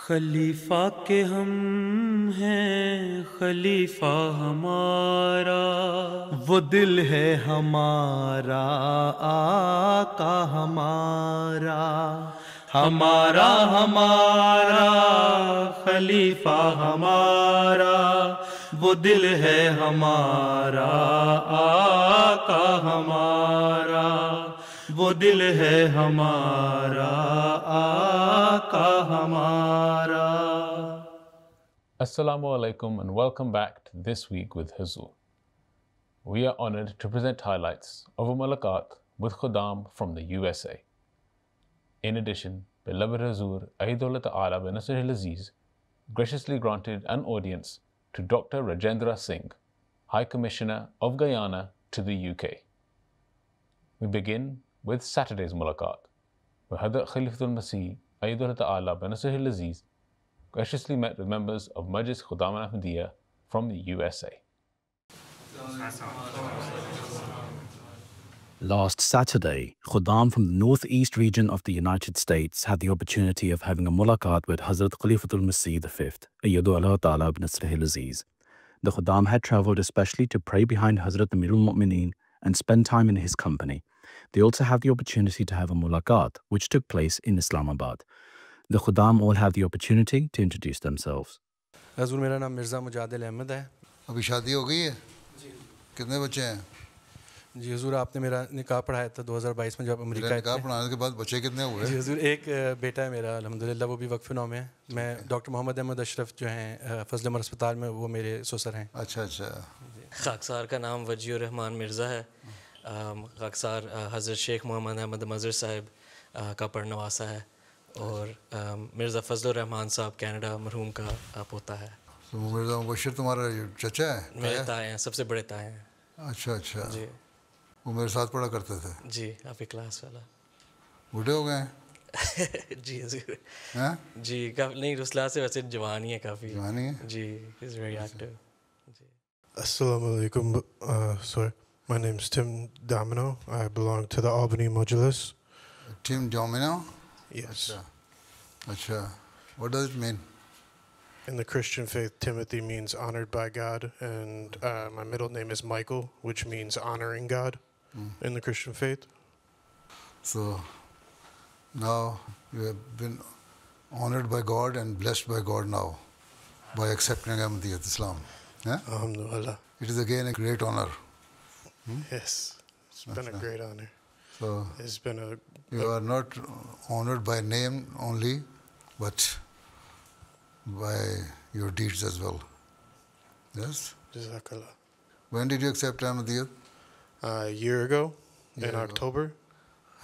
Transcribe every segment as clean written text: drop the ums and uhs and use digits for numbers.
خلیفہ کے ہم ہیں خلیفہ ہمارا، وہ دل ہے ہمارا آقا ہمارا، ہمارا ہمارا خلیفہ ہمارا، وہ دل ہے ہمارا آقا ہمارا، وہ دل ہے ہمارا آقا ہمارا۔ Assalamu alaikum and welcome back to This Week with Huzur. We are honored to present highlights of a mulaqat with Khuddam from the USA. In addition, beloved Huzur Aidullah Ta'ala bin Nasr al-Aziz graciously granted an audience to Dr. Rajendra Singh, High Commissioner of Guyana to the UK. We begin with Saturday's mulaqat, where Hadrat Khalifatul Masih Aidullah Ta'ala bin Nasr al-Aziz graciously met with members of Majlis Khuddam al-Ahmadiyya from the USA. Last Saturday, Khuddam from the northeast region of the United States had the opportunity of having a mulaqat with Hazrat Khalifatul Masih V, Ayyadullah Ta'ala bin Nasr al-Aziz. The Khuddam had travelled especially to pray behind Hazrat Amirul Mu'mineen and spend time in his company. They also had the opportunity to have a mulaqat, which took place in Islamabad. The Khuddam all had the opportunity to introduce themselves. حضور میرا نام مرزا مجادل احمد ہے۔ ابھی شادی ہو گئی ہے؟ کتنے بچے ہیں؟ جی حضور آپ نے میرا نکاح پڑھایا تھا 2022 میں جب امریکہ آئے نکاح تھے۔ پڑھانے کے بعد بچے کتنے ہوئے؟ جی حضور ایک بیٹا ہے میرا الحمدللہ، وہ بھی وقف نو میں ہے۔ میں ڈاکٹر محمد احمد اشرف جو ہیں فضل عمر اسپتال میں، وہ میرے سسر ہیں۔ اچھا اچھا۔ خاکسار کا نام وجی الرحمان مرزا ہے۔ خاکسار حضرت شیخ محمد احمد مظہر صاحب کا پڑھنواسا ہے، اور مرزا فضل الرحمان صاحب کینیڈا مرحوم کا پوتا ہے۔ مرزا مبشر تمہارا چچا ہے؟ میرے تائے ہیں، سب سے بڑے تائے ہیں۔ اچھا اچھا۔ جی وہ میرے ساتھ پڑھا کرتے تھے؟ جی، آپ کی کلاس والا۔ بوڑھے ہو گئے ہیں؟ جی حضور جی نہیں، رسلا سے ویسے جوان ہی ہے، کافی جوانی ہے جی، از ویری ایکٹیو۔ جی Assalamu alaikum, sir. My name is Tim Domino. I belong to the Albany Majlis. Tim Domino? Yes. Acha. What does it mean? In the Christian faith, Timothy means honored by God, and my middle name is Michael, which means honoring God in the Christian faith. So now you have been honored by God and blessed by God now by accepting Ahmadiyyat Islam. Alhamdulillah. It is again a great honor. Yes, it's been a great honor. So It's been you are not honored by name only, but by your deeds as well. Yes? Jazakallah. When did you accept Ahmadiyyat? A year ago, in October.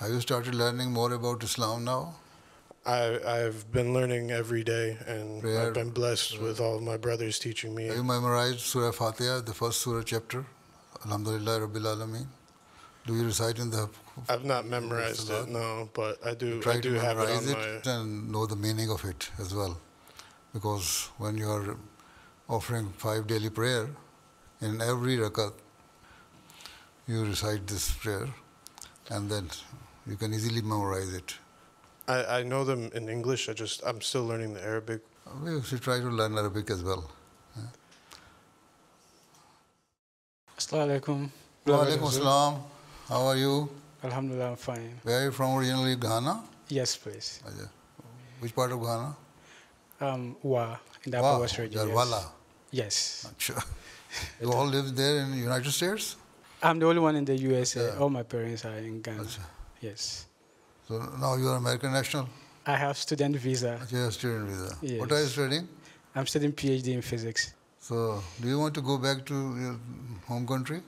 Have you started learning more about Islam now? I've been learning every day, and Prayer. I've been blessed with all of my brothers teaching me. Have you memorized Surah Fatiha, the first surah chapter? Alhamdulillah Rabbil Alameen. Do you recite in the... I've not memorized it, no, but I do Try to have it memorize on it and know the meaning of it as well. Because when you are offering 5 daily prayer, in every rakat, you recite this prayer, and then you can easily memorize it. I know them in English. I'm still learning the Arabic. We should try to learn Arabic as well. Assalamu alaikum. Wa alaikum assalam. How are you? Alhamdulillah, I'm fine. Where are you from originally? Ghana? Yes, please. Which part of Ghana? Wa, in the Upper West region. Jarwala. Yes. Achha. You all live there in the United States? I'm the only one in the USA. All my parents are in Ghana. Achha. Yes. So now you are American national? I have student visa. You have student visa. Yes. What are you studying? I'm studying PhD in physics. So do you want to go back to your home country?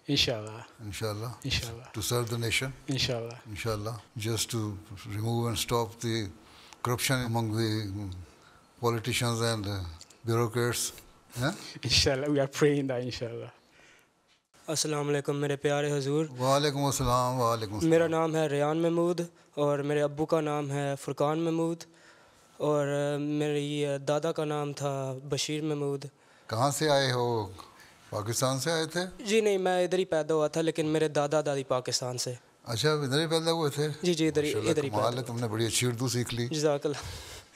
Inshallah. Inshallah. Inshallah. To serve the nation? Inshallah. Inshallah. Just to remove and stop the corruption among the politicians and bureaucrats. Inshallah. We are praying that, inshallah. السلام علیکم میرے پیارے حضور۔ وعلیکم السلام۔ وعلیکم السلام۔ میرا نام ہے ریان محمود، اور میرے ابو کا نام ہے فرقان محمود، اور میری دادا کا نام تھا بشیر محمود۔ کہاں سے آئے ہو؟ پاکستان سے آئے تھے؟ جی نہیں، میں ادھر ہی پیدا ہوا تھا، لیکن میرے دادا دادی پاکستان سے۔ اچھا ادھر ہی پیدا ہوئے تھے؟ جی جی ادھر ہی کمال ہے، تم نے بڑی اچھی اردو سیکھ لی۔ جزاک اللہ۔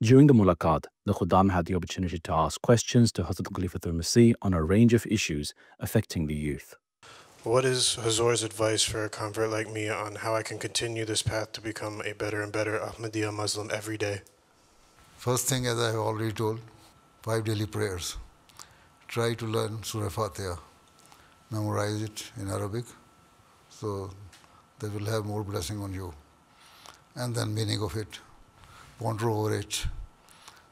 During the mulaqat, the Khuddam had the opportunity to ask questions to Hazrat Khalifatul Masih on a range of issues affecting the youth. What is Hazur's advice for a convert like me on how I can continue this path to become a better and better Ahmadiyya Muslim every day? First thing, as I have already told, 5 daily prayers. Try to learn Surah Fatiha. Memorize it in Arabic, so they will have more blessing on you. And then meaning of it. Ponder over it.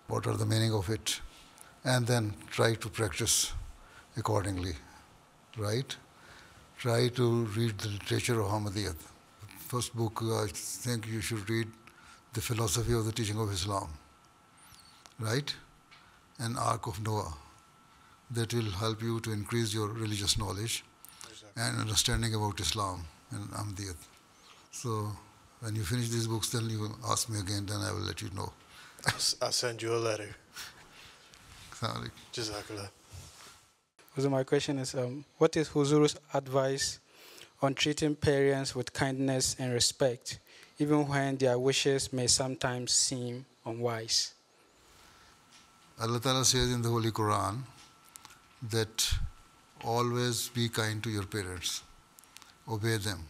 What are the meaning of it? And then try to practice accordingly. Right? Try to read the literature of Ahmadiyyat. First book, I think you should read The Philosophy of the Teaching of Islam. Right? And Ark of Noah. That will help you to increase your religious knowledge and understanding about Islam and Ahmadiyyat. So, when you finish these books, then you ask me again, then I will let you know. I'll send you a letter. Sorry. Jazakallah. So my question is, what is Huzur's advice on treating parents with kindness and respect, even when their wishes may sometimes seem unwise? Allah Ta'ala says in the Holy Quran that always be kind to your parents. Obey them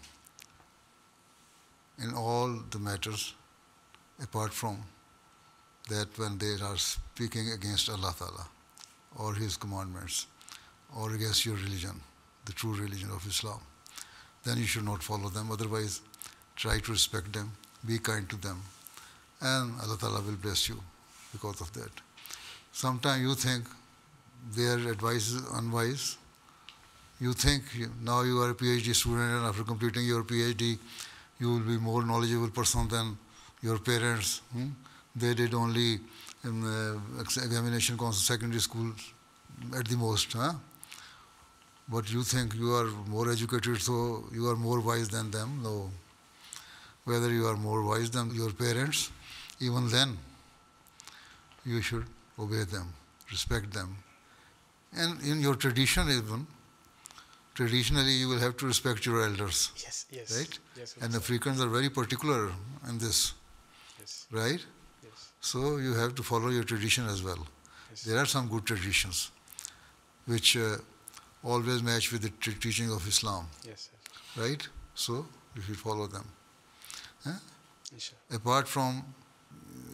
in all the matters, apart from that when they are speaking against Allah Ta'ala or His commandments or against your religion, the true religion of Islam, then you should not follow them. Otherwise, try to respect them, be kind to them, and Allah Ta'ala will bless you because of that. Sometimes you think their advice is unwise. You think now you are a PhD student, and after completing your PhD, you will be more knowledgeable person than your parents. They did only examination secondary school at the most. But you think you are more educated, so you are more wise than them. No. Whether you are more wise than your parents, even then, you should obey them, respect them. And in your tradition even, traditionally you will have to respect your elders. Yes, yes. Right? Yes, and Africans are very particular in this. Yes. Right? Yes. So you have to follow your tradition as well. Yes. There are some good traditions which always match with the teaching of Islam. Yes, yes. Right? So you should follow them. Inshallah. Apart from,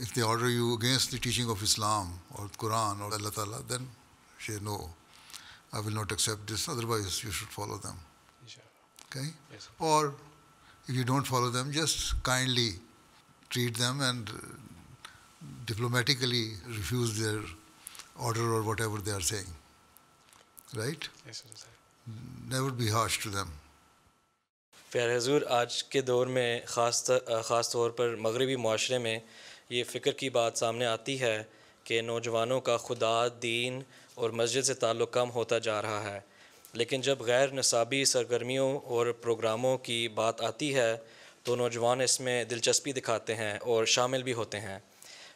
if they order you against the teaching of Islam or Quran or Allah Ta'ala, then say no, I will not accept this, otherwise you should follow them. Inshallah. Okay? Yes. Or if you don't follow them, just kindly treat them and diplomatically refuse their order or whatever they are saying. Right? Yes, sir. Never be harsh to them. پیارے حضور، آج کے دور میں خاص طور پر مغربی معاشرے میں یہ فکر کی بات سامنے آتی ہے کہ نوجوانوں کا خدا، دین اور مسجد سے تعلق کم ہوتا جا رہا ہے، لیکن جب غیر نصابی سرگرمیوں اور پروگراموں کی بات آتی ہے تو نوجوان اس میں دلچسپی دکھاتے ہیں اور شامل بھی ہوتے ہیں۔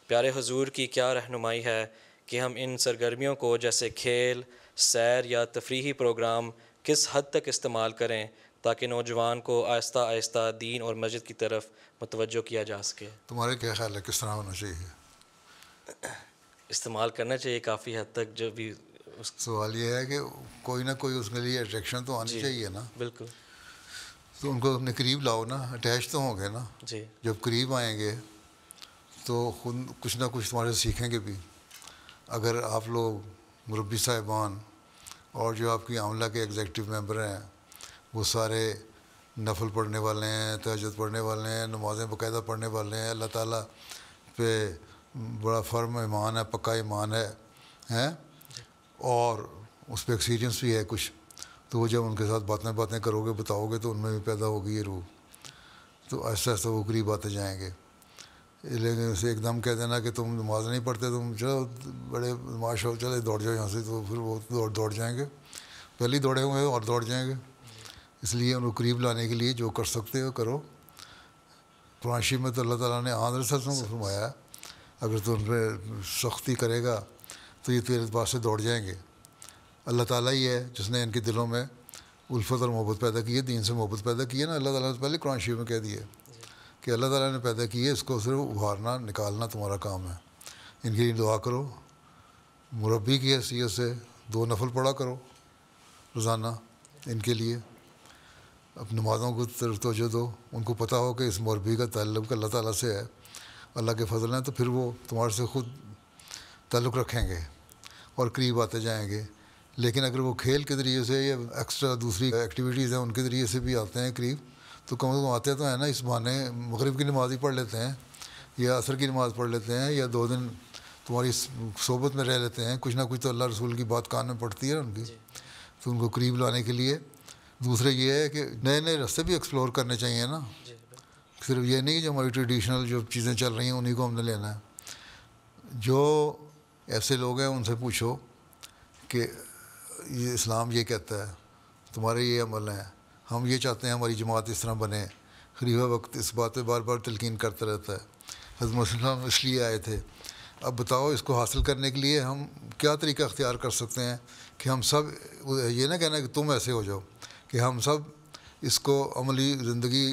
پیارے حضور کی کیا رہنمائی ہے کہ ہم ان سرگرمیوں کو جیسے کھیل، سیر یا تفریحی پروگرام کس حد تک استعمال کریں تاکہ نوجوان کو آہستہ آہستہ دین اور مسجد کی طرف متوجہ کیا جا سکے؟ تمہارے کیا خیال ہے کس طرح ہونا چاہیے؟ استعمال کرنا چاہیے کافی حد تک، جو بھی سوال یہ ہے کہ کوئی نہ کوئی اس کے لیے اٹریکشن تو آنی چاہیے نا۔ بالکل۔ تو ان کو اپنے قریب لاؤ نا، اٹیچ تو ہوں گے نا۔ جی۔ جب قریب آئیں گے تو خود کچھ نہ کچھ تمہارے سیکھیں گے بھی. اگر آپ لوگ مربی صاحبان اور جو آپ کی عملہ کے ایگزیکٹو ممبر ہیں وہ سارے نفل پڑھنے والے ہیں, تہجد پڑھنے والے ہیں, نمازیں باقاعدہ پڑھنے والے ہیں, اللہ تعالیٰ پہ بڑا فرم ایمان ہے, پکا ایمان ہے اور اس پہ ایکسپیرینس بھی ہے کچھ, تو وہ جب ان کے ساتھ باتیں کرو گے, بتاؤ گے, تو ان میں بھی پیدا ہوگی یہ روح, تو ایسا ایسا وہ قریب آتے جائیں گے. لیکن اسے ایک دم کہہ دینا کہ تم نماز نہیں پڑھتے, تم چلو بڑے نماز ہو, چلے دوڑ جاؤ یہاں سے, تو پھر وہ دوڑ جائیں گے, پہلے ہی دوڑے ہوئے ہیں اور دوڑ جائیں گے. اس لیے ان کو قریب لانے کے لیے جو کر سکتے ہو کرو. قرآن شریف میں تو اللہ تعالیٰ نے حضرت صلی اللہ علیہ وسلم کو فرمایا اگر تو ان پہ سختی کرے گا تو یہ تیرے پاس سے دوڑ جائیں گے. اللہ تعالیٰ ہی ہے جس نے ان کے دلوں میں الفت اور محبت پیدا کی ہے, دین سے محبت پیدا کی ہے نا. اللہ تعالیٰ نے پہلے قرآن شریف میں کہہ دیا کہ اللہ تعالیٰ نے پیدا کی ہے, اس کو صرف ابھارنا نکالنا تمہارا کام ہے. ان کے لیے دعا کرو, مربی کی حیثیت سے 2 نفل پڑھا کرو روزانہ ان کے لیے, اپنی نمازوں کو توجہ دو. ان کو پتہ ہو کہ اس مربی کا تعلق اللہ تعالیٰ سے ہے, اللہ کے فضل ہیں, تو پھر وہ تمہارے سے خود تعلق رکھیں گے اور قریب آتے جائیں گے. لیکن اگر وہ کھیل کے ذریعے سے یا ایکسٹرا دوسری ایکٹیویٹیز ہیں ان کے ذریعے سے بھی آتے ہیں قریب, تو کم از کم آتے تو ہیں نا, اس بہانے مغرب کی نماز ہی پڑھ لیتے ہیں یا عصر کی نماز پڑھ لیتے ہیں یا 2 دن تمہاری صحبت میں رہ لیتے ہیں, کچھ نہ کچھ تو اللہ رسول کی بات کان میں پڑتی ہے ان کی. تو ان کو قریب لانے کے لیے دوسرے یہ ہے کہ نئے نئے راستے بھی ایکسپلور کرنے چاہیے نا, صرف یہ نہیں کہ جو ہماری ٹریڈیشنل جو چیزیں چل رہی ہیں انہیں کو ہم نے لینا ہے. جو ایسے لوگ ہیں ان سے پوچھو کہ یہ اسلام یہ کہتا ہے, تمہارے یہ عمل ہیں, ہم یہ چاہتے ہیں ہماری جماعت اس طرح بنے. خلیفہ وقت اس بات پہ بار بار تلقین کرتا رہتا ہے. حضرت مسلم اس لیے آئے تھے, اب بتاؤ اس کو حاصل کرنے کے لیے ہم کیا طریقہ اختیار کر سکتے ہیں کہ ہم سب یہ نہ کہنا کہ تم ایسے ہو جاؤ, کہ ہم سب اس کو عملی زندگی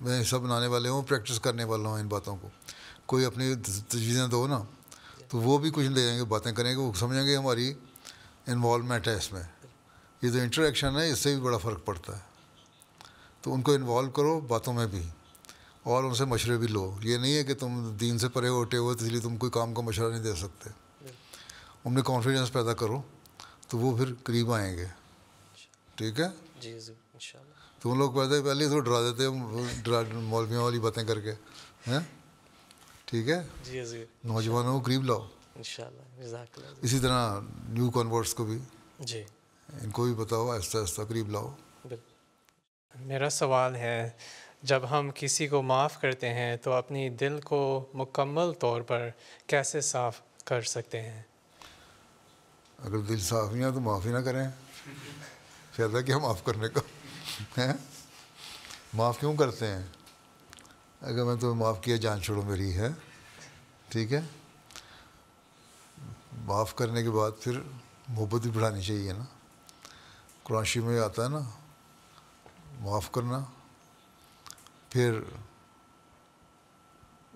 میں حصہ بنانے والے ہوں, پریکٹس کرنے والے ہوں ان باتوں کو. کوئی اپنی تجویزیں دو نا, تو وہ بھی کچھ دے دیں گے, باتیں کریں گے, وہ سمجھیں گے ہماری انوالومنٹ ہے اس میں. یہ جو انٹریکشن ہے اس سے بھی بڑا فرق پڑتا ہے. تو ان کو انوالو کرو باتوں میں بھی اور ان سے مشورے بھی لو. یہ نہیں ہے کہ تم دین سے پرے ہوٹے ہو تو اس لیے تم کوئی کام کا مشورہ نہیں دے سکتے. ان میں کانفیڈنس پیدا کرو تو وہ پھر قریب آئیں گے. ٹھیک ہے جی انشاءاللہ. تو ان لوگ پہلے تو ڈرا دیتے ہیں مولویوں والی باتیں کر کے, ہیں. ٹھیک ہے جی جی, نوجوانوں کو قریب لاؤ انشاءاللہ. جزاک اللہ. اسی طرح نیو کنورٹس کو بھی جی ان کو بھی بتاؤ, آہستہ آہستہ قریب لاؤ. میرا سوال ہے, جب ہم کسی کو معاف کرتے ہیں تو اپنی دل کو مکمل طور پر کیسے صاف کر سکتے ہیں؟ اگر دل صاف نہیں ہے تو معاف ہی نہ کریں, فائدہ کیا معاف کرنے کا ہے. معاف کیوں کرتے ہیں؟ اگر میں تمہیں معاف کیا جان چھوڑو میری ہے. ٹھیک ہے, معاف کرنے کے بعد پھر محبت بھی بڑھانی چاہیے نا. قرآن شریف میں آتا ہے نا معاف کرنا, پھر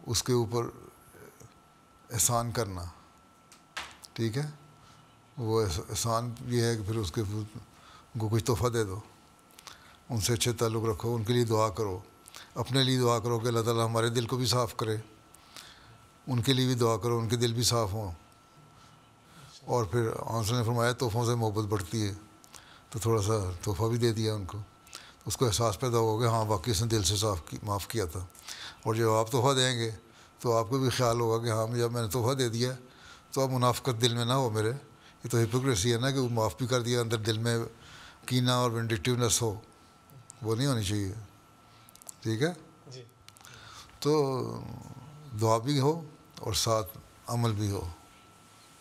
اس کے اوپر احسان کرنا. ٹھیک ہے, وہ احسان یہ ہے کہ پھر اس کے ان کو کچھ تحفہ دے دو, ان سے اچھے تعلق رکھو, ان کے لیے دعا کرو, اپنے لیے دعا کرو کہ اللہ تعالیٰ ہمارے دل کو بھی صاف کرے, ان کے لیے بھی دعا کرو ان کے دل بھی صاف ہوں. اور پھر آنسر نے فرمایا تحفوں سے محبت بڑھتی ہے, تو تھوڑا سا تحفہ بھی دے دیا ان کو, اس کو احساس پیدا ہو گیا ہاں واقعی اس نے دل سے معاف کیا تھا. اور جب آپ تحفہ دیں گے تو آپ کو بھی خیال ہوگا کہ ہاں جب میں نے تحفہ دے دیا تو اب منافقت دل میں نہ ہو میرے. یہ تو ہپوکریسی ہے نا کہ وہ معاف بھی کر دیا, اندر دل میں کینہ اور وینڈکٹیونیس ہو, وہ نہیں ہونی چاہیے. ٹھیک ہے, تو دعا بھی ہو اور ساتھ عمل بھی ہو.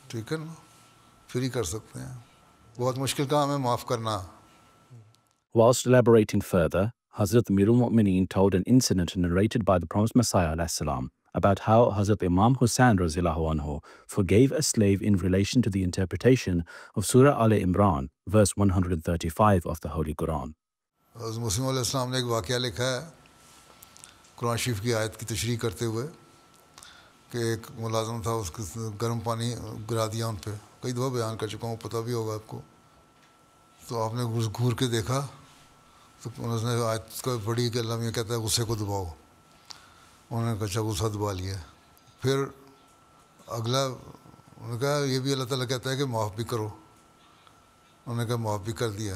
ٹھیک ہے نا, پھر ہی کر سکتے ہیں. بہت مشکل کام ہے معاف کرنا. Whilst elaborating further, Hazrat Amirul Mu'mineen told an incident narrated by the Promised Messiah ﷺ about how Hazrat Imam Hussain radhiyallahu anhu forgave a slave in relation to the interpretation of Surah Al-Imran, verse 135 of the Holy Quran. حضرت مسلم علیہ السلام نے ایک واقعہ لکھا ہے قرآن شریف کی آیت کی تشریح کرتے ہوئے کہ ایک ملازم تھا, اس کو گرم پانی گرا دیا ان پہ. کئی دفعہ بیان کر چکا ہوں, پتہ بھی ہوگا آپ کو. تو آپ نے گھور کے دیکھا تو انہوں نے آیت کو پڑھی کہ اللہ یہ کہتا ہے غصے کو دباؤ. انہوں نے کہا اچھا غصہ دبا لیا, پھر اگلا انہوں نے کہا یہ بھی اللہ تعالیٰ کہتا ہے کہ معاف بھی کرو. انہوں نے کہا معاف بھی کر دیا.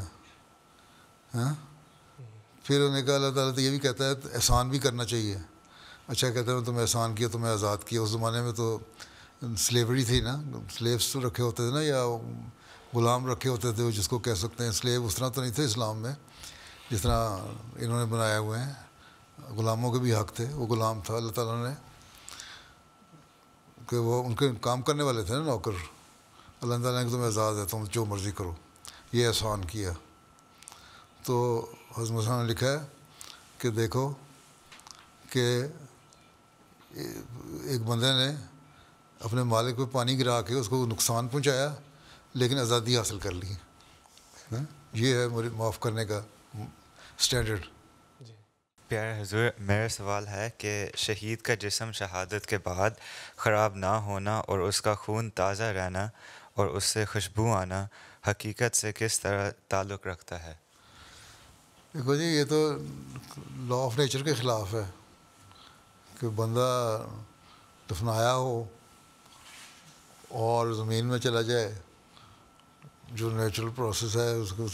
ہاں پھر انہوں نے کہا اللہ تعالیٰ تو یہ بھی کہتا ہے احسان بھی کرنا چاہیے. اچھا کہتا ہے تمہیں احسان کیا, تمہیں آزاد کیا. اس زمانے میں تو سلیوری تھی نا, سلیوس تو رکھے ہوتے تھے نا, یا غلام رکھے ہوتے تھے, جس کو کہہ سکتے ہیں سلیو. اس طرح تو نہیں تھے اسلام میں جس طرح انہوں نے بنایا ہوئے ہیں. غلاموں کے بھی حق تھے. وہ غلام تھا اللہ تعالیٰ نے کہ وہ ان کے کام کرنے والے تھے نا, نوکر. اللہ تعالیٰ نے تمہیں آزاد ہے, تم جو مرضی کرو. یہ احسان کیا. تو حضرت موسیٰ نے لکھا ہے کہ دیکھو کہ ایک بندے نے اپنے مالک پہ پانی گرا کے اس کو نقصان پہنچایا لیکن آزادی حاصل کر لی. یہ ہے معاف کرنے کا اسٹینڈرڈ. پیارے حضور, میرا سوال ہے کہ شہید کا جسم شہادت کے بعد خراب نہ ہونا اور اس کا خون تازہ رہنا اور اس سے خوشبو آنا حقیقت سے کس طرح تعلق رکھتا ہے؟ دیکھو جی, یہ تو لا آف نیچر کے خلاف ہے کہ بندہ دفنایا ہو اور زمین میں چلا جائے. جو نیچرل پروسیس ہے اس کو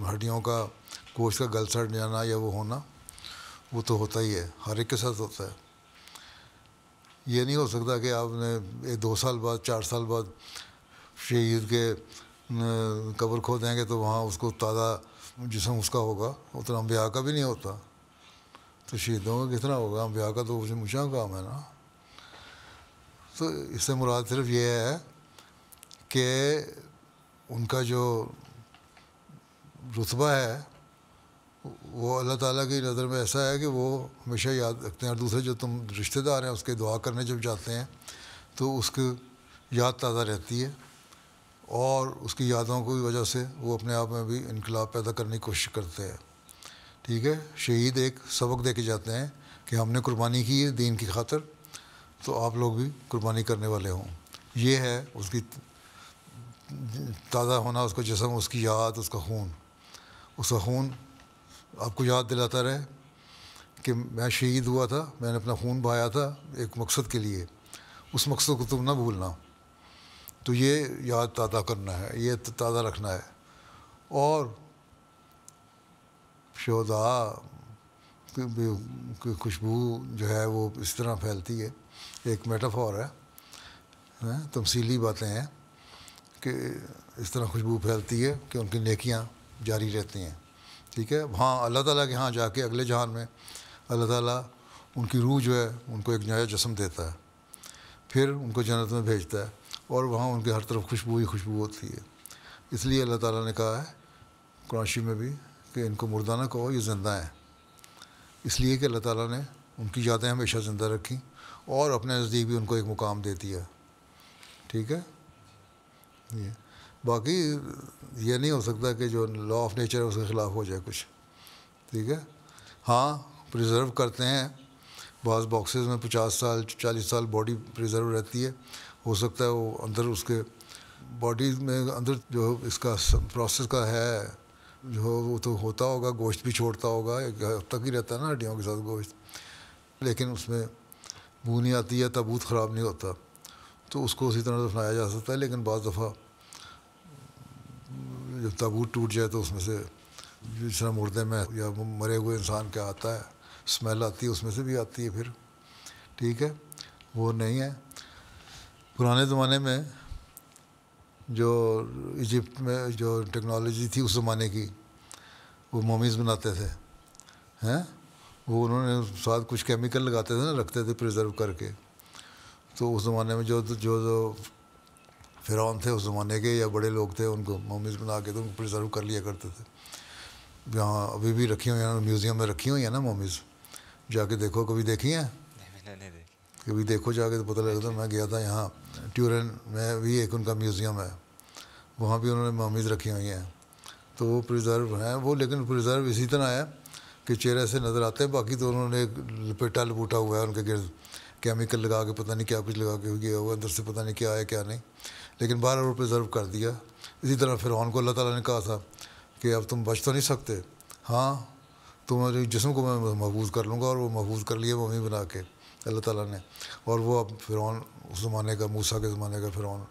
ہڈیوں کا گوشت کا گل سڑ جانا یا وہ ہونا, وہ تو ہوتا ہی ہے, ہر ایک کے ساتھ ہوتا ہے. یہ نہیں ہو سکتا کہ آپ نے 2 سال بعد 4 سال بعد شہید کے قبر کھو دیں گے تو وہاں اس کو تازہ جسم اس کا ہوگا. اتنا انبیاء کا بھی نہیں ہوتا, تو شہیدوں کا کتنا ہوگا؟ انبیاء کا تو مشاں کام ہے نا. تو اس سے مراد صرف یہ ہے کہ ان کا جو رتبہ ہے وہ اللہ تعالیٰ کی نظر میں ایسا ہے کہ وہ ہمیشہ یاد رکھتے ہیں. اور دوسرے جو تم رشتہ دار ہیں اس کے دعا کرنے جب جاتے ہیں تو اس کی یاد تازہ رہتی ہے, اور اس کی یادوں کی وجہ سے وہ اپنے آپ میں بھی انقلاب پیدا کرنے کی کوشش کرتے ہیں. ٹھیک ہے, شہید ایک سبق دے کے جاتے ہیں کہ ہم نے قربانی کی ہے دین کی خاطر, تو آپ لوگ بھی قربانی کرنے والے ہوں. یہ ہے اس کی تازہ ہونا, اس کا جسم, اس کی یاد, اس کا خون. اس کا خون آپ کو یاد دلاتا رہے کہ میں شہید ہوا تھا, میں نے اپنا خون بہایا تھا ایک مقصد کے لیے, اس مقصد کو تم نہ بھولنا. تو یہ یاد تازہ کرنا ہے, یہ تازہ رکھنا ہے. اور شہداء کی خوشبو جو ہے وہ اس طرح پھیلتی ہے, ایک میٹافور ہے, تمثیلی باتیں ہیں کہ اس طرح خوشبو پھیلتی ہے کہ ان کی نیکیاں جاری رہتی ہیں. ٹھیک ہے, وہاں اللہ تعالیٰ کے ہاں جا کے اگلے جہان میں اللہ تعالیٰ ان کی روح جو ہے ان کو ایک نیا جسم دیتا ہے, پھر ان کو جنت میں بھیجتا ہے, اور وہاں ان کے ہر طرف خوشبو ہی خوشبو ہوتی ہے. اس لیے اللہ تعالیٰ نے کہا ہے قرآن شریف میں بھی کہ ان کو مردہ نہ کہو, یہ زندہ ہیں. اس لیے کہ اللہ تعالیٰ نے ان کی یادیں ہمیشہ زندہ رکھیں اور اپنے نزدیک بھی ان کو ایک مقام دے دیا. ٹھیک ہے, یہ باقی یہ نہیں ہو سکتا کہ جو لا آف نیچر ہے اس کے خلاف ہو جائے کچھ. ٹھیک ہے, ہاں پریزرو کرتے ہیں بعض باکسز میں 50 سال 40 سال باڈی پریزرو رہتی ہے. ہو سکتا ہے وہ اندر اس کے باڈی میں اندر جو اس کا پروسیس کا ہے جو وہ تو ہوتا ہوگا, گوشت بھی چھوڑتا ہوگا, ایک حد تک ہی رہتا ہے نا ہڈیوں کے ساتھ گوشت, لیکن اس میں بو نہیں آتی ہے, تابوت خراب نہیں ہوتا, تو اس کو اسی طرح دفنایا جا سکتا ہے. لیکن بعض دفعہ جب تابوت ٹوٹ جائے تو اس میں سے جس طرح مردے میں یا مرے ہوئے انسان کا آتا ہے اسمیل آتی ہے, اس میں سے بھی آتی ہے پھر. ٹھیک ہے, وہ نہیں ہے. پرانے زمانے میں جو ایجپٹ میں جو ٹیکنالوجی تھی اس زمانے کی, وہ مومیز بناتے تھے ہیں, وہ انہوں نے ساتھ کچھ کیمیکل لگاتے تھے نا, رکھتے تھے پریزرو کر کے. تو اس زمانے میں جو فرعون تھے اس زمانے کے یا بڑے لوگ تھے, ان کو مومیز بنا کے تو ان کو پریزرو کر لیا کرتے تھے. یہاں ابھی بھی رکھی ہوئی ہیں, میوزیم میں رکھی ہوئی ہیں نا مومیز, جا کے دیکھو. کبھی دیکھی ہیں؟ کبھی دیکھو جا کے تو پتہ لگتا. میں گیا تھا یہاں ٹیورن میں بھی ایک ان کا میوزیم ہے, وہاں بھی انہوں نے مومیز رکھی ہوئی ہیں. تو وہ پریزرو ہیں وہ, لیکن پریزرو اسی طرح ہے کہ چہرے سے نظر آتے ہیں, باقی تو انہوں نے ایک لپیٹا لپوٹا ہوا ہے ان کے گرد, کیمیکل لگا کے پتہ نہیں کیا کچھ لگا کے گیا ہوا, اندر سے پتہ نہیں کیا ہے کیا نہیں, لیکن باہر وہ پریزرو کر دیا. اسی طرح فرعون کو اللہ تعالیٰ نے کہا تھا کہ اب تم بچ تو نہیں سکتے, ہاں تمہارے جسم کو میں محفوظ کر لوں گا. اور وہ محفوظ کر لیا ممی بنا کے اللہ تعالیٰ نے. اور وہ اب فرعون اس زمانے کا, موسیٰ کے زمانے کا فرعون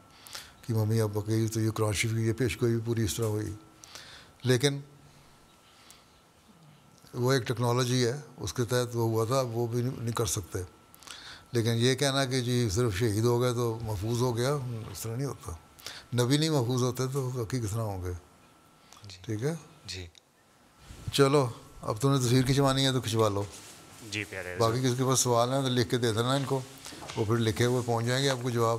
کی ممی اب بقی. تو یہ قرآن شریف کی یہ پیشگوئی بھی پوری اس طرح ہوئی. لیکن وہ ایک ٹیکنالوجی ہے, اس کے تحت وہ ہوا تھا, وہ بھی نہیں کر سکتے. لیکن یہ کہنا کہ جی صرف شہید ہو گئے تو محفوظ ہو گیا, اس طرح نہیں ہوتا. نبی نہیں محفوظ ہوتے تو باقی کس طرح ہوں گے. ٹھیک ہے جی. چلو اب تم نے تصویر کھنچوانی ہے تو کھنچوا لو. جی پیارے. باقی کسی کے پاس سوال ہیں تو لکھ کے دے دینا ان کو, وہ پھر لکھے ہوئے پہنچ جائیں گے آپ کو جواب.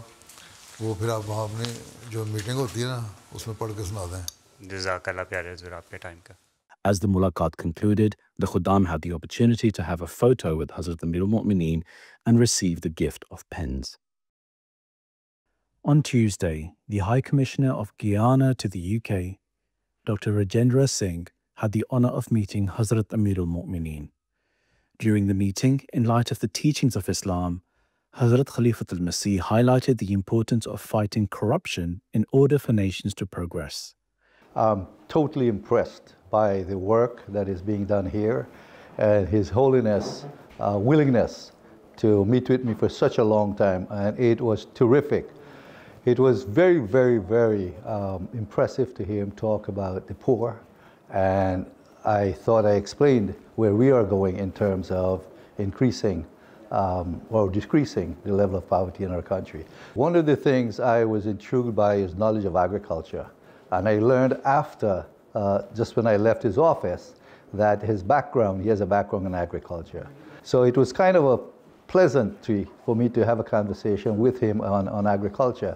وہ پھر آپ وہاں اپنی جو میٹنگ ہوتی ہے نا اس میں پڑھ کے سنا دیں. جزاک اللہ پیارے حضور آپ کے ٹائم کا. As the mulaqat concluded, the Khuddam had the opportunity to have a photo with Hazrat Amir al-Mu'mineen and receive the gift of pens. On Tuesday, the High Commissioner of Guyana to the UK, Dr. Rajendra Singh, had the honour of meeting Hazrat Amir al-Mu'mineen. During the meeting, in light of the teachings of Islam, Hazrat Khalifat al-Masih highlighted the importance of fighting corruption in order for nations to progress. I'm totally impressed by the work that is being done here and His Holiness' willingness to meet with me for such a long time, and it was terrific. It was very, very, very impressive to hear him talk about the poor, and I thought I explained where we are going in terms of increasing or decreasing the level of poverty in our country. One of the things I was intrigued by is knowledge of agriculture. And I learned after, just when I left his office, that his background, he has a background in agriculture. So it was kind of a pleasantry for me to have a conversation with him on agriculture.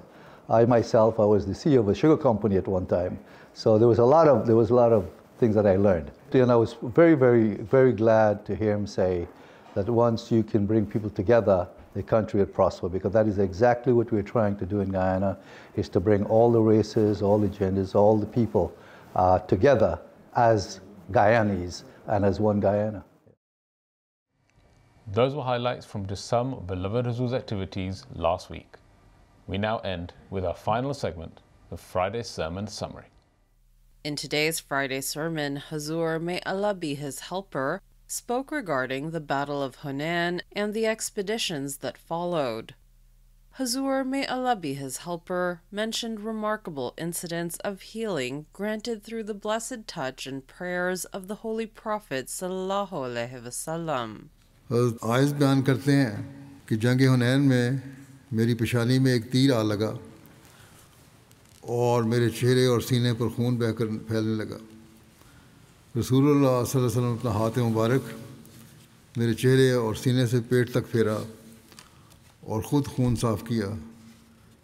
I myself, I was the CEO of a sugar company at one time. So there was a lot of things that I learned. And I was very, very, very glad to hear him say that once you can bring people together, the country will prosper, because that is exactly what we're trying to do in Guyana, is to bring all the races, all the genders, all the people together as Guyanese and as one Guyana. Those were highlights from just some of Beloved Hazur's activities last week. We now end with our final segment, the Friday Sermon Summary. In today's Friday sermon, Hazur, may Allah be his helper, spoke regarding the Battle of Hunain and the expeditions that followed. Hazur, may Allah be his helper, mentioned remarkable incidents of healing granted through the blessed touch and prayers of the Holy Prophet sallallahu alaihi wasallam. آیت بیان کرتے ہیں کہ جنگ حنین میں میری پیشانی میں ایک تیر آ لگا اور میرے چہرے اور سینے پر خون بہہ کر پھیلنے لگا. رسول اللہ صلی اللہ علیہ وسلم اپنا ہاتھ مبارک میرے چہرے اور سینے سے پیٹ تک پھیرا اور خود خون صاف کیا،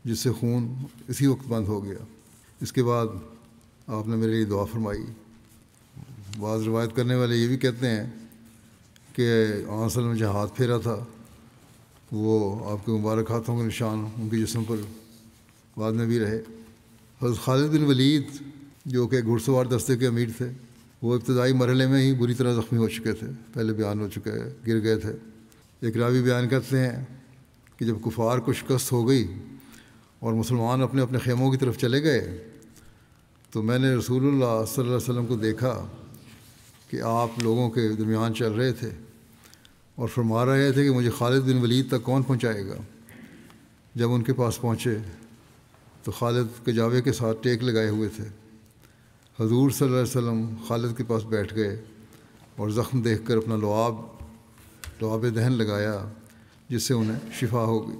جس سے خون اسی وقت بند ہو گیا. اس کے بعد آپ نے میرے لیے دعا فرمائی. بعض روایت کرنے والے یہ بھی کہتے ہیں کہ آن صلی اللہ علیہ وسلم نے جو ہاتھ پھیرا تھا وہ آپ کے مبارک ہاتھوں کے نشان ان کے جسم پر بعد میں بھی رہے. حضرت خالد بن ولید جو کہ گھڑ سوار دستے کے امیر تھے، وہ ابتدائی مرحلے میں ہی بری طرح زخمی ہو چکے تھے، پہلے بیان ہو چکا ہے، گر گئے تھے. ایک راوی بیان کرتے ہیں کہ جب کفار کو شکست ہو گئی اور مسلمان اپنے اپنے خیموں کی طرف چلے گئے تو میں نے رسول اللہ صلی اللہ علیہ وسلم کو دیکھا کہ آپ لوگوں کے درمیان چل رہے تھے اور فرما رہے تھے کہ مجھے خالد بن ولید تک کون پہنچائے گا. جب ان کے پاس پہنچے تو خالد کجاوے کے ساتھ ٹیک لگائے ہوئے تھے. حضور صلی اللہ علیہ وسلم خالد کے پاس بیٹھ گئے اور زخم دیکھ کر اپنا لعاب دہن لگایا، جس سے انہیں شفا ہو گئی.